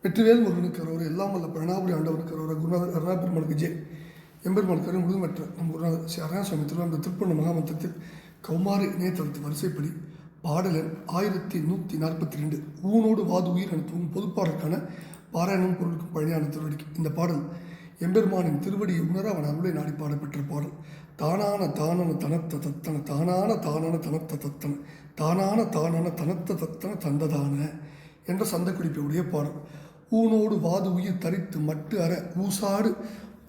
வெற்றிவேல் முருகனுக்கு அரோர் எல்லாம் வல்ல பிரணாபுரி ஆண்டவனுக்கு அரோர் குருநாதர் அருணாபெருமானுக்கு ஜெய். எம்பெருமானுக்கு முழுமற்ற நம் குருநாதர் ஸ்ரீ அருணாசுவாமி திருவாரூர் திருப்பண்ண மகாமந்திரத்தில் கௌமாரி இணையதளத்து வரிசைப்படி பாடலன் 1142 ஊனோடு வாது உயிர் எனத்துவம் பொதுப்பாடலுக்கான பாராயணம் பொருளுக்கும் பழனியான திருவடிக்கு. இந்த பாடல் எம்பெருமானின் திருவடியை உணர அவன் அருளை நாடி பாடப்பெற்ற பாடல். தானான தானன தனத்த தத்தன தானான தானன தனத்த தத்தன தானான தானன தனத்த தத்தன தந்ததான என்ற சந்த குறிப்புடைய பாடல். ஊனோடு வாது உயிர் தரித்து மட்டு அற ஊசாடு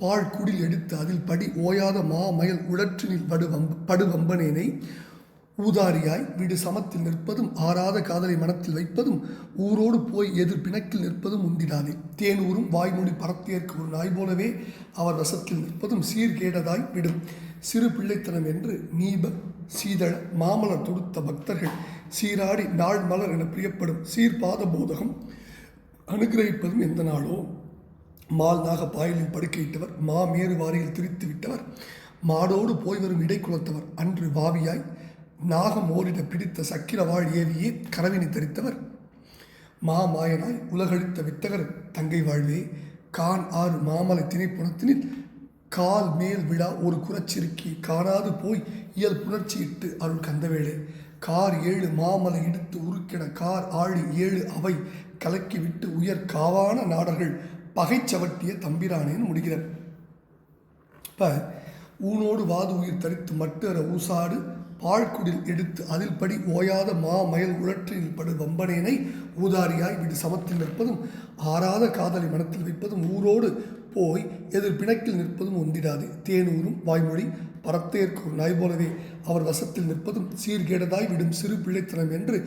பாழ் குடில் எடுத்து அதில் படி ஓயாத மாமயல் உழற்றினில் படுவம்பனேனை ஊதாரியாய் வீடு சமத்தில் நிற்பதும் ஆறாத காதலை மனத்தில் வைப்பதும் ஊரோடு போய் எதிர் பிணக்கில் நிற்பதும் உந்திடாதே. தேனூரும் வாய்மொழி பரத்தேற்கு ஒரு நாய் போலவே அவர் வசத்தில் நிற்பதும் சீர்கேடதாய் விடும் சிறு பிள்ளைத்தனம் என்று நீப சீதள மாமலர் தொடுத்த பக்தர்கள் சீராடி நாள் மலர் என பிரியப்படும் சீர்பாத போதகம் அனுகிரகிப்பதும் எந்த நாளோ. மால் நாக பாயலில் படுக்கையிட்டவர் மாமேறு வாரியில் திரித்து விட்டவர் மாடோடு போய் வரும் இடைக்குலத்தவர் அன்று வாவியாய் நாகம் ஓரிட பிடித்த சக்கிர வாழ் ஏவியே கரவினை தரித்தவர் மாமாயனாய் உலகழித்த வித்தகர் தங்கை வாழ்வே கான் ஆறு மாமலை திணைப்புணத்தினில் கால் மேல் விழா ஒரு குரச்சிருக்கி காணாது போய் இயல் புணர்ச்சியிட்டு அருள் கந்தவேளே கார் 7 மாமலை இடித்து உருக்கிட கார் ஆழி 7 அவை கலக்கி விட்டு உயர் காவான நாடர்கள் பகைச்சவட்டிய தம்பிரானேன்னு முடிகிறார். இப்போ ஊனோடு வாது உயிர் தரித்து மட்டு அற ஊசாடு பாழ்குடில் எடுத்து அதில் படி ஓயாத மாமயல் உழற்றில் படு வம்பனேனை ஊதாரியாய் விடு சமத்தில் நிற்பதும் ஆறாத காதலை மனத்தில் வைப்பதும் ஊரோடு போய் எதிர் பிணக்கில் நிற்பதும் ஒந்திடாது. தேனூரும் வாய்மொழி பரத்தேற்கு ஒரு நாய் போலவே அவர் வசத்தில் நிற்பதும் சீர்கேடதாய் விடும் சிறு பிள்ளைத்தனம் என்று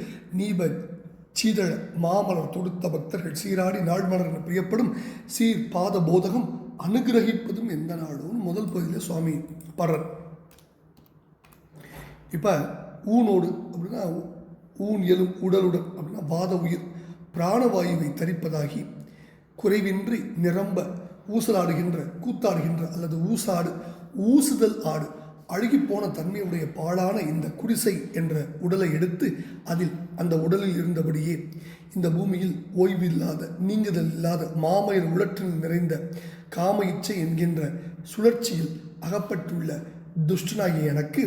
நீப சீதழ மாமலர் தொடுத்த பக்தர்கள் சீராடி நாள்மலர் என பிரியப்படும் சீர் பாத போதகம் அனுகிரகிப்பதும் எந்த நாடும் முதல் பகுதியில் சுவாமி பர்றர். இப்போ ஊனோடு அப்படின்னா ஊன் எழும் உடலுடன் அப்படின்னா வாத உயிர் பிராணவாயுவை தரிப்பதாகி குறைவின்றி நிரம்ப ஊசலாடுகின்ற கூத்தாடுகின்ற அல்லது ஊசாடு ஊசுதல் ஆடு அழுகிப்போன தன்மையுடைய பாழான இந்த குடிசை என்ற உடலை எடுத்து அதில் அந்த உடலில் இருந்தபடியே இந்த பூமியில் ஓய்வில்லாத நீங்குதல் இல்லாத மாமயில் உழற்றில் நிறைந்த காம இச்சை என்கின்ற சுழற்சியில் அகப்பட்டுள்ள துஷ்டனாகிய எனக்கு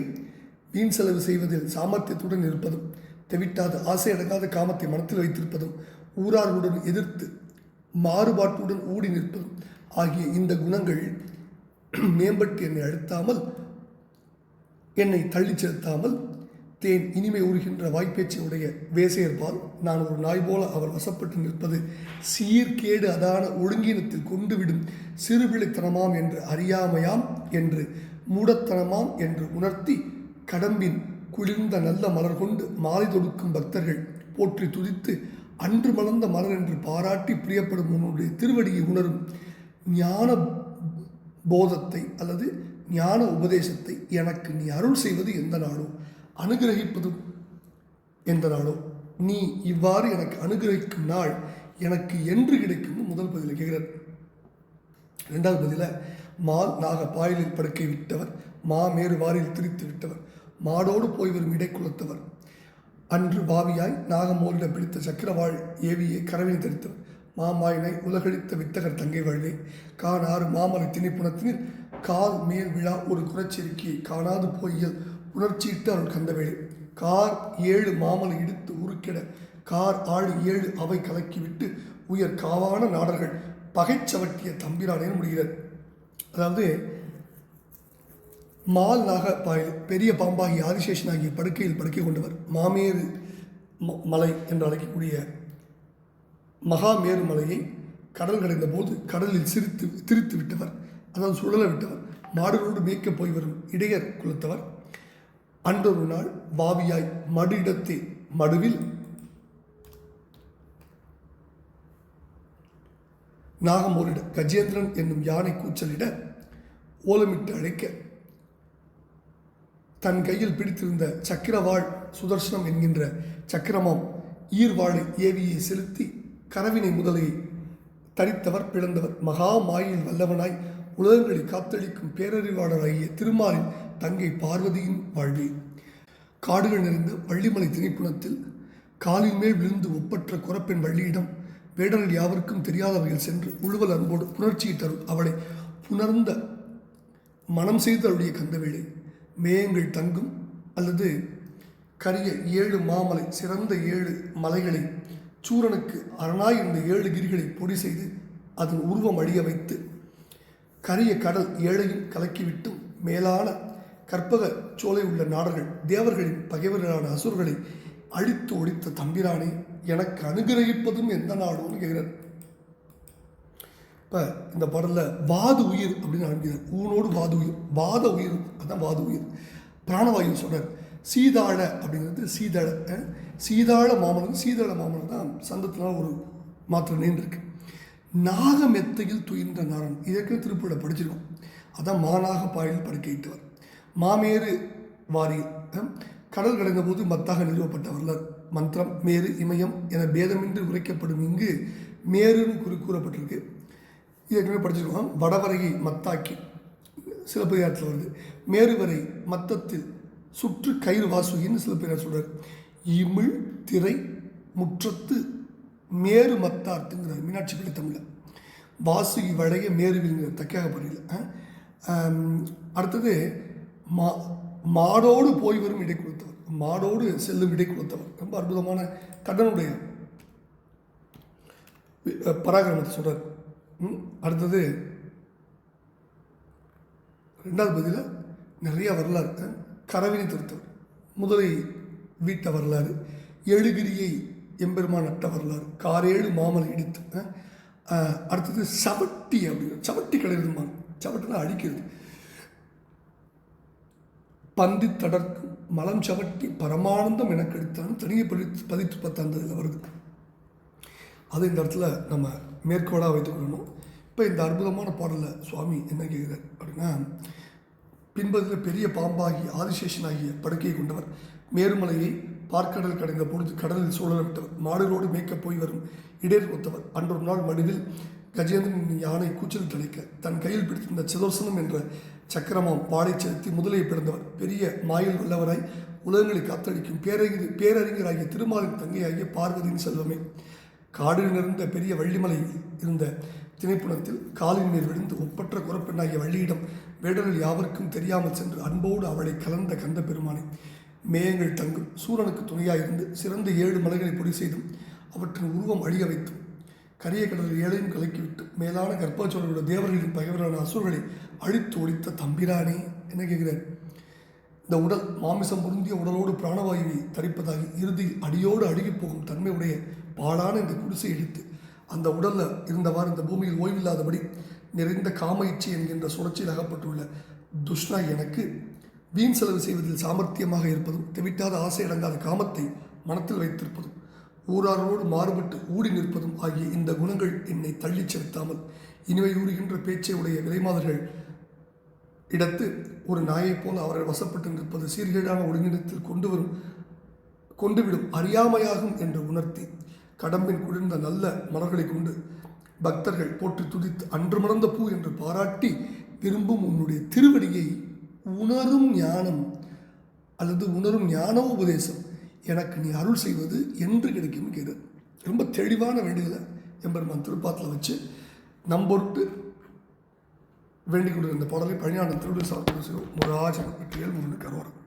வீண் செலவு செய்வதில் சாமர்த்தியத்துடன் இருப்பதும் தெவிட்டாத ஆசை அடங்காத காமத்தை மனத்தில் வைத்திருப்பதும் ஊரார்களுடன் எதிர்த்து மாறுபாட்டுடன் ஊடி நிற்பதும் ஆகிய இந்த குணங்கள் மேம்பட்டு என்னை அழுத்தாமல் என்னை தள்ளி செலுத்தாமல் தேன் இனிமை ஊறுகின்ற வாய்ப்பேச்சையுடைய வேசையர்பால் நான் ஒரு நாய் போல அவர் வசப்பட்டு நிற்பது சீர்கேடு அதான ஒழுங்கீனத்தில் கொண்டுவிடும் சிறுபிள்ளைத்தனமாம் என்று அறியாமையாம் என்று மூடத்தனமாம் என்று உணர்த்தி கடம்பின் குளிர்ந்த நல்ல மலர் கொண்டு மாலை தொடுக்கும் பக்தர்கள் போற்றி துதித்து அன்று மலர்ந்த மலர் என்று பாராட்டி பிரியப்படும் உன்னுடைய திருவடியை உணரும் ஞான போதத்தை அல்லது ஞான உபதேசத்தை எனக்கு நீ அருள் செய்வது எந்த நாளோ அனுகிரகிப்பதும் எந்த நாளோ நீ இவ்வாறு எனக்கு அனுகிரகிக்கும் நாள் எனக்கு என்று கிடைக்கும் முதல் பதிலில் கேட்கிறார். இரண்டாவது பதில மால் நாக பாயலில் படுக்கை விட்டவர் மாமேறு வாரியில் திரித்து விட்டவர் மாடோடு போய் வரும் இடைக்குலத்தவர் அன்று பாவியாய் நாகமோரிட பிடித்த சக்கரவாழ் ஏவியை கரவினை தரித்தவர் மாமாயினை உலகழித்த வித்தகர் தங்கை வாழ்வே கான் 6 மாமலை திணைப்புணத்தினில் கால் மேல் விழா ஒரு குரச்செருக்கி காணாது போயியல் உணர்ச்சியிட்டு அருள் கந்தவேளே கார் 7 மாமலை இடித்து உருக்கிட கார் ஆழி 7 அவை கலக்கிவிட்டு உயர் காவான நாடர்கள் பகைச்சவட்டிய தம்பிரானேன்னு முடிகிறார். அதாவது மால் நாக பாயில் பெரிய பாம்பாகிய ஆதிசேஷனாகிய படுக்கையில் படுக்கை கொண்டவர் மாமேறு மலை என்று அழைக்கக்கூடிய மகாமேரு மலையை கடல் கடைந்த போது கடலில் திரித்து விட்டவர் அதாவது சுழல விட்டவர் மாடுகளோடு மேய்க்க போய் வரும் இடையர் குலத்தவர் அன்றொரு நாள் வாவியாய் மடு இடத்தே மடுவில் நாகமோரிட கஜேந்திரன் என்னும் யானை கூச்சலிட ஓலமிட்டு அழைக்க தன் கையில் பிடித்திருந்த சக்கரவாள் சுதர்சனம் என்கின்ற சக்கரமாம் ஈர்வாழை ஏவியை செலுத்தி கரவினை முதலை தரித்தவர் பிளந்தவர் மகா மாயில் வல்லவனாய் உலகங்களை காத்தளிக்கும் பேரறிவாளராகிய திருமாலின் தங்கை பார்வதியின் வாழ்வே காடுகள் நிறைந்த வள்ளிமலை திணைப்புணத்தில் காலின் மேல் விழுந்து ஒப்பற்ற குரப்பெண் வள்ளியிடம் வேடர்கள் யாவருக்கும் தெரியாதவர்கள் சென்று உழுவல் அன்போடு புணர்ச்சியை தரும் அவளை புணர்ந்த மனம் செய்து அவளுடைய கந்தவேளை மேயங்கள் தங்கும் அல்லது கரிய 7 மாமலை சிறந்த 7 மலைகளை சூரனுக்கு அரணாய் இருந்த 7 கிரிகளை பொடி செய்து அதன் உருவம் அழிய வைத்து கரிய கடல் ஏழையும் கலக்கிவிட்டும் மேலான கற்பக சோலை உள்ள நாடர்கள் தேவர்களின் பகைவர்களான அசுரர்களை அழித்து ஒழித்த தம்பிரானே எனக்கு அனுகிரகிப்பதும் எந்த நாடுன்னு கேட்கிறார். இப்போ இந்த பாடலில் வாது உயிர் அப்படின்னு ஆரம்பிக்கிறார். ஊனோடு வாது உயிர், வாத உயிர், அதுதான் வாது உயிர். பிராணவாயு சொல்கிறார். சீதாழ அப்படிங்கிறது சீதாழ மாமனம். சீதாழ மாமனம் தான் சந்தத்தினால் ஒரு மாத்திரம் நீண்டிருக்கு. நாகமெத்தையில் துயின்ற நாராயணன், இதற்கு திருப்பூரை படிச்சிருக்கோம். அதான் மாநாக பாயில் படுக்கையிட்டவர். மாமேறு வாரியில் கடல் கடைந்த போது மத்தாக நிறுவப்பட்ட வரலாறு. மந்திரம் மேரு இமயம் என பேதமின்றி உரைக்கப்படும் இங்கு மேருன்னு கூறப்பட்டிருக்கு. இதற்கு படிச்சிருக்கோம். வடவரையை மத்தாக்கி சிலப்பதிகாரத்தில் வருது. மேருவரை மத்தத்தில் சுற்று கயிறு வாசுகின்னு சிலப்பதிகாரம் சொல்கிறார். இமிழ் திரை முற்றத்து மேரு மத்தார்த்துங்கிறார் மீனாட்சி பிள்ளை தமிழில். வாசுகி வளைய மேருவிங்கிற தக்காக பள்ளியில். அடுத்தது மாடோடு போய் வரும் இடை கொடுத்தவர், மாடோடு செல்லும் இடை கொடுத்தவர். ரொம்ப அற்புதமான கண்ணனுடைய பராக்கிரமத்தை சொல்கிறார். அடுத்தது 2வது பதில் நிறைய வரலாறு. கரவினை திருத்தவர், முதலை வீட்ட வரலாறு, எழுகிரியை எம்பெருமான் நட்ட வரலாறு, 6 மாமலை இடித்து. அடுத்தது சவட்டி அப்படிங்கிற சவட்டி கிடையாதுமான். சவட்டினா அழிக்கிறது. பந்தி தடர்க்கும் மலம் சவட்டி பரமானந்தம் எனக்கு எடுத்தாலும் தனியை பதித்து 10 வருது. அது இந்த இடத்துல நம்ம மேற்கோளாக வைத்துக்கொள்ளணும். இப்போ இந்த அற்புதமான பாடலில் சுவாமி என்ன கேட்குறார் அப்படின்னா, பின்பதில் பெரிய பாம்பாகி ஆதிசேஷனாகிய படுக்கையை கொண்டவர், மேருமலையை பார்க்கடல் கடைந்த பொழுது கடலில் சூழல விட்டவர், மாடுகளோடு மேய்க்கப் போய் வரும் இடேர் ஒத்தவர், அன்றொரு நாள் மடுவில் கஜேந்திரன் யானை கூச்சல் தலைக்க தன் கையில் பிடித்திருந்த சிதோசனம் என்ற சக்கரமாம் வாடை செலுத்தி முதலையை பிறந்தவர், பெரிய மாயில் வல்லவராய் உலகங்களை காத்தடிக்கும் பேரறிஞராகிய திருமாலின் தங்கையாகிய பார்வதியின் செல்வமே, காடில் நிறைந்த பெரிய வள்ளிமலையில் இருந்த திணைப்புணத்தில் காலின் மேல் விழுந்து ஒப்பற்ற குறப்பெண்ணாகிய வள்ளியிடம் வேடர்கள் யாவருக்கும் தெரியாமல் சென்று அன்போடு அவளை கலந்த கந்த பெருமானை, மேயங்கள் தங்கும் சூரனுக்கு துணையாயிருந்து சிறந்த 7 மலைகளை பொடி செய்தும் அவற்றின் உருவம் அழிய வைத்தும் கரிய கடலில் ஏழையும் கலக்கிவிட்டு மேலான கர்ப்பாச்சோழர்களோட தேவர்களின் பகைவரான அசுரர்களை அழித்து ஒழித்த தம்பிரானே என்ன கேட்கிறார். இந்த உடல் மாமிசம் பொருந்திய உடலோடு பிராணவாயுவை தரிப்பதாகி இறுதியில் அடியோடு அழுகி போகும் தன்மை உடைய பாடான இந்த குடிசை எடுத்து அந்த உடலில் இருந்தவாறு இந்த பூமியில் ஓய்வில்லாதபடி நிறைந்த காம இச்சை என்கின்ற சுழற்சியில் அகப்பட்டுள்ள துஷ்ணா எனக்கு வீண் செலவு செய்வதில் சாமர்த்தியமாக இருப்பதும் தெவிட்டாத ஆசை அடங்காத காமத்தை மனத்தில் வைத்திருப்பதும் ஊராரோடு மாறுபட்டு ஊடி நிற்பதும் ஆகிய இந்த குணங்கள் என்னை தள்ளிச் செலுத்தாமல் இனிமை ஊறுகின்ற பேச்சை உடைய விலைமாதர்கள் இடத்து ஒரு நாயைப் போல அவர்கள் வசப்பட்டு நிற்பது சீர்கேடான ஒருங்கிணத்தில் கொண்டுவிடும் அறியாமையாகும் என்று உணர்த்தி கடம்பின் குளிர்ந்த நல்ல மலர்களை கொண்டு பக்தர்கள் போற்றி துதித்து அன்று மறந்த பூ என்று பாராட்டி விரும்பும் உன்னுடைய திருவடியை உணரும் ஞானம் அல்லது உணரும் ஞானோபதேசம் எனக்கு நீ அருள் செய்வது என்று கிடைக்கும் கேட்குது. ரொம்ப தெளிவான வேண்டுதலை எம்பெருமான் திருப்பாத்தில் வச்சு நம்பொட்டு வேண்டிக் கொண்டிருந்த பாடலை பழனியான திருவிழா சாப்பிட்டு முராஜன் வெற்றியல் முன்னு கருவாரம்.